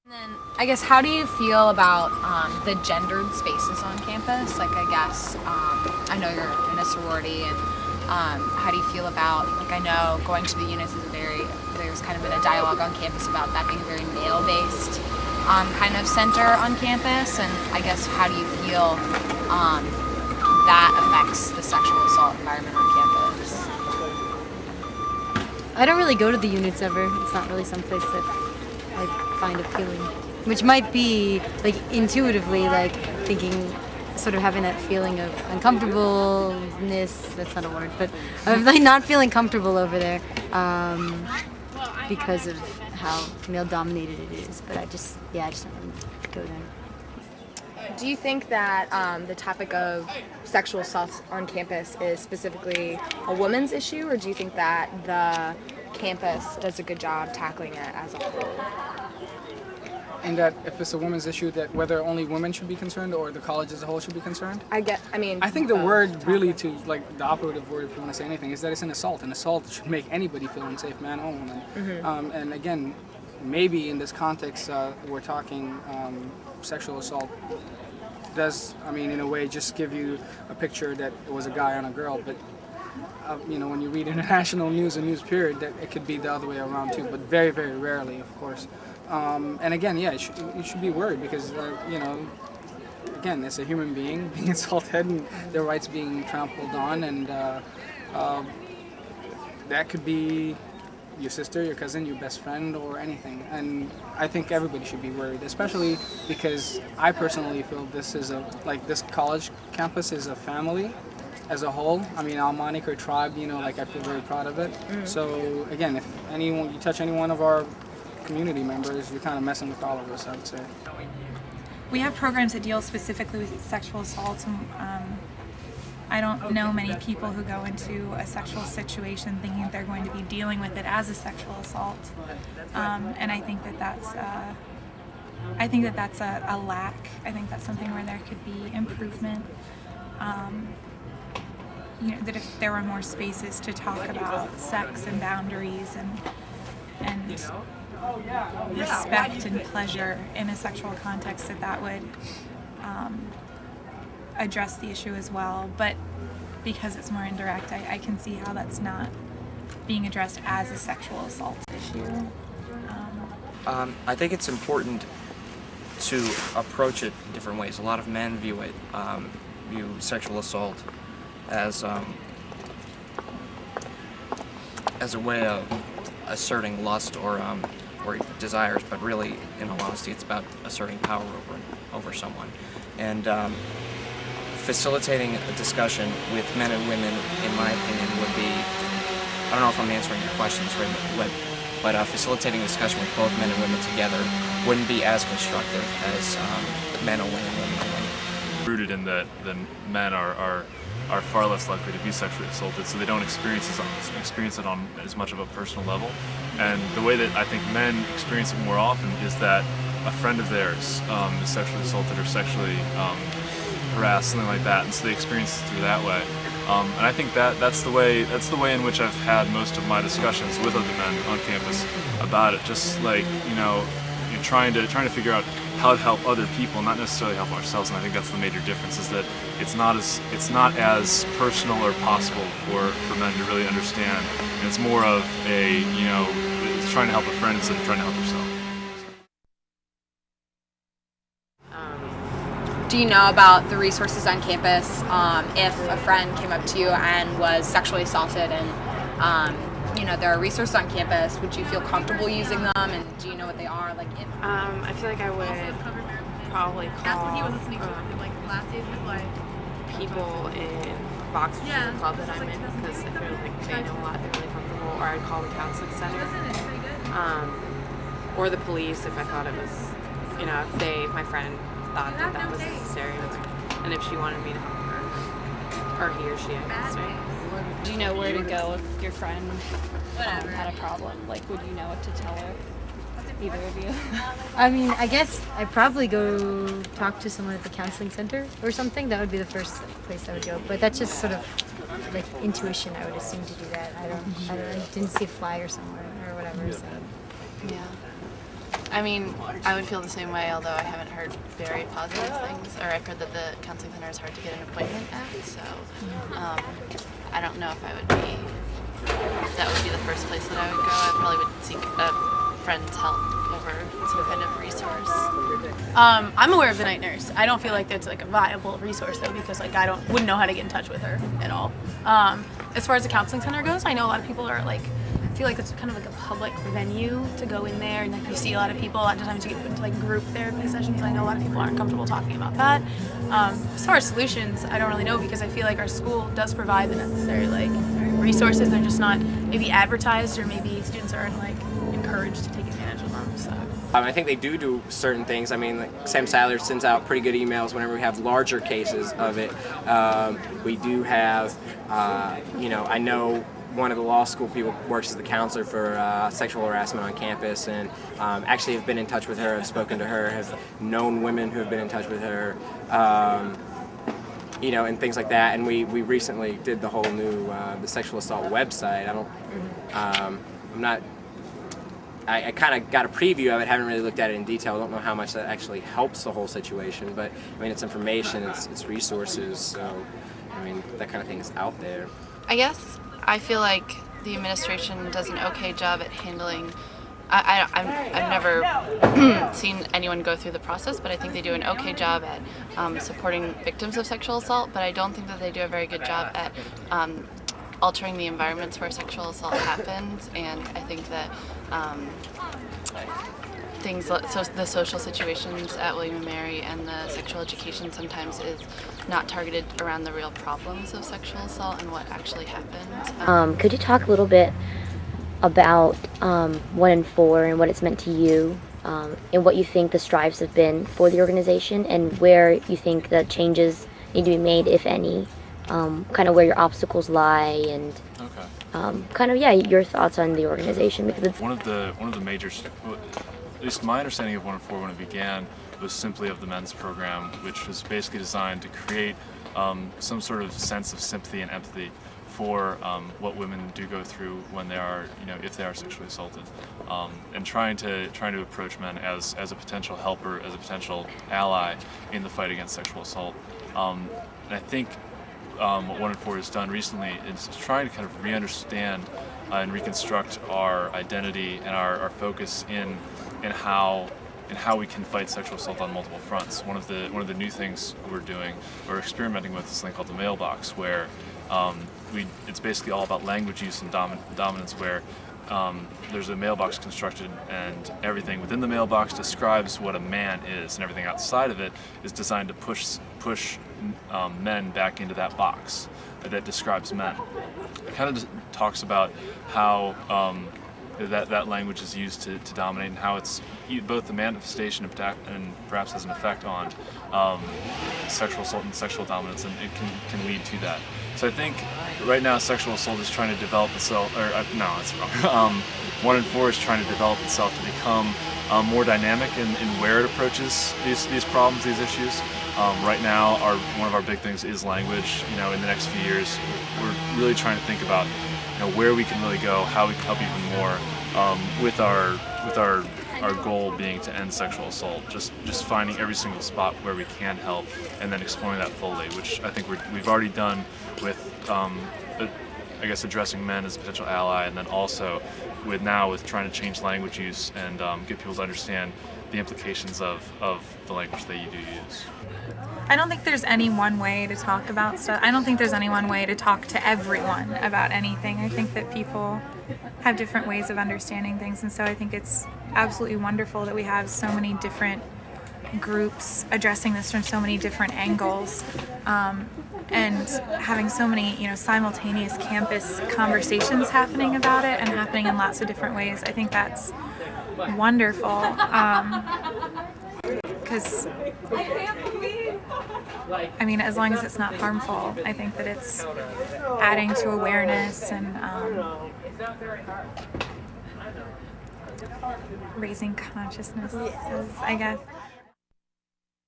And then, I guess, how do you feel about the gendered spaces on campus? Like, I guess, I know you're in a sorority, and how do you feel about, like, I know going to the units is there's kind of been a dialogue on campus about that being a very male-based kind of center on campus, and I guess, how do you feel that affects the sexual assault environment on campus? I don't really go to the units ever. It's not really someplace that I find appealing, which might be like intuitively like thinking, sort of having that feeling of uncomfortableness. That's not a word, but of like not feeling comfortable over there because of how male dominated it is. But I just don't really go there. Do you think that the topic of sexual assault on campus is specifically a woman's issue, or do you think that the campus does a good job tackling it as a whole? And that if it's a women's issue, that whether only women should be concerned or the college as a whole should be concerned? I think the word really, to like the operative word, if you want to say anything, is that it's an assault. An assault should make anybody feel unsafe, man or woman. Mm-hmm. And again, maybe in this context, we're talking sexual assault does, in a way, just give you a picture that it was a guy on a girl, but when you read international news and news period, that it could be the other way around too, but very, very rarely, of course. And again, yeah, you should be worried because, again, it's a human being being assaulted and their rights being trampled on, and that could be your sister, your cousin, your best friend, or anything. And I think everybody should be worried, especially because I personally feel this college campus is a family as a whole. Our moniker tribe, I feel very proud of it. Mm-hmm. So again, if you touch any one of our community members, you're kind of messing with all of us, I would say. We have programs that deal specifically with sexual assault, and I don't know many people who go into a sexual situation thinking that they're going to be dealing with it as a sexual assault, and I think that that's a lack. I think that's something where there could be improvement. That if there were more spaces to talk about sex and boundaries and respect and pleasure in a sexual context, that would address the issue as well. But because it's more indirect, I can see how that's not being addressed as a sexual assault issue. I think it's important to approach it in different ways. A lot of men view sexual assault as a way of asserting lust or desires, but really, in all honesty, it's about asserting power over someone. And facilitating a discussion with men and women, in my opinion, would be, I don't know if I'm answering your questions right, but facilitating a discussion with both men and women together wouldn't be as constructive as men or women. Rooted in that men are far less likely to be sexually assaulted, so they don't experience it on as much of a personal level. And the way that I think men experience it more often is that a friend of theirs is sexually assaulted or sexually harassed, something like that, and so they experience it through that way. And I think that's the way in which I've had most of my discussions with other men on campus about it. Just like you're trying to figure out how to help other people, not necessarily help ourselves. And I think that's the major difference, is that it's not as personal or possible for men to really understand. And it's more of it's trying to help a friend instead of trying to help yourself. Do you know about the resources on campus if a friend came up to you and was sexually assaulted, and there are resources on campus, would you feel comfortable using them, and do you know what they are? I feel like I would probably call people in Box, which is the club that I'm in, because I feel like they know a lot, they're really comfortable, or I'd call the counseling center, or the police if I thought it was, if my friend thought that was necessary, and if she wanted me to help her, or he or she, I guess, right? Do you know where to go if your friend had a problem? Like, would you know what to tell her? Either of you? I guess I'd probably go talk to someone at the counseling center or something. That would be the first place I would go. But that's just sort of like intuition. I would assume to do that. I didn't see a flyer somewhere or whatever. So, yeah. I mean, I would feel the same way, although I haven't heard very positive things, or I've heard that the counseling center is hard to get an appointment at, so I don't know if that would be the first place that I would go. I probably would seek a friend's help over some kind of resource. I'm aware of the night nurse. I don't feel like that's like a viable resource though, because like I wouldn't know how to get in touch with her at all. As far as the counseling center goes, I know a lot of people are like, I feel like it's kind of like a public venue to go in there, and like you see a lot of people. A lot of times you get put into like group therapy sessions. I know a lot of people aren't comfortable talking about that. As far as solutions, I don't really know, because I feel like our school does provide the necessary like resources. They're just not maybe advertised, or maybe students aren't like encouraged to take advantage of them. So. I think they do certain things. I mean, like Sam Seiler sends out pretty good emails whenever we have larger cases of it. We do have, I know one of the law school people works as the counselor for sexual harassment on campus, and actually have been in touch with her, have spoken to her, have known women who have been in touch with her, and things like that. And we recently did the whole new the sexual assault website. I kind of got a preview of it, haven't really looked at it in detail. I don't know how much that actually helps the whole situation, but I mean, it's information, it's resources, so I mean, that kind of thing is out there. I guess I feel like the administration does an okay job at handling. I've never seen anyone go through the process, but I think they do an okay job at supporting victims of sexual assault, but I don't think that they do a very good job at altering the environments where sexual assault happens, and I think that the social situations at William & Mary and the sexual education sometimes is not targeted around the real problems of sexual assault and what actually happens. Could you talk a little bit about 1 in 4 and what it's meant to you, and what you think the strives have been for the organization, and where you think the changes need to be made, if any, kind of where your obstacles lie, and your thoughts on the organization, because it's one of the major, at least my understanding of 1 in 4 when it began, was simply of the men's program, which was basically designed to create some sort of sense of sympathy and empathy for what women do go through when they are, if they are sexually assaulted, and trying to approach men as a potential helper, as a potential ally in the fight against sexual assault. And I think what 1 in 4 has done recently is trying to kind of re-understand and reconstruct our identity and our focus in how we can fight sexual assault on multiple fronts. One of the new things we're experimenting with is something called the mailbox, where it's basically all about language use and dominance, where there's a mailbox constructed, and everything within the mailbox describes what a man is, and everything outside of it is designed to push men back into that box that describes men. It kind of talks about how that language is used to dominate, and how it's both the manifestation and perhaps has an effect on sexual assault and sexual dominance, and it can lead to that. So I think right now sexual assault is trying to develop itself, no, that's wrong. 1 in 4 is trying to develop itself to become more dynamic in where it approaches these problems, these issues. Right now, one of our big things is language. In the next few years, we're really trying to think about where we can really go, how we can help even more, with our goal being to end sexual assault. Just finding every single spot where we can help, and then exploring that fully, which I think we've already done with, I guess, addressing men as a potential ally, and then also with trying to change language use and get people to understand the implications of the language that you do use. I don't think there's any one way to talk about stuff. I don't think there's any one way to talk to everyone about anything. I think that people have different ways of understanding things, and so I think it's absolutely wonderful that we have so many different groups addressing this from so many different angles, and having so many simultaneous campus conversations happening about it, and happening in lots of different ways. I think that's wonderful, because as long as it's not harmful, I think that it's adding to awareness and raising consciousness, I guess.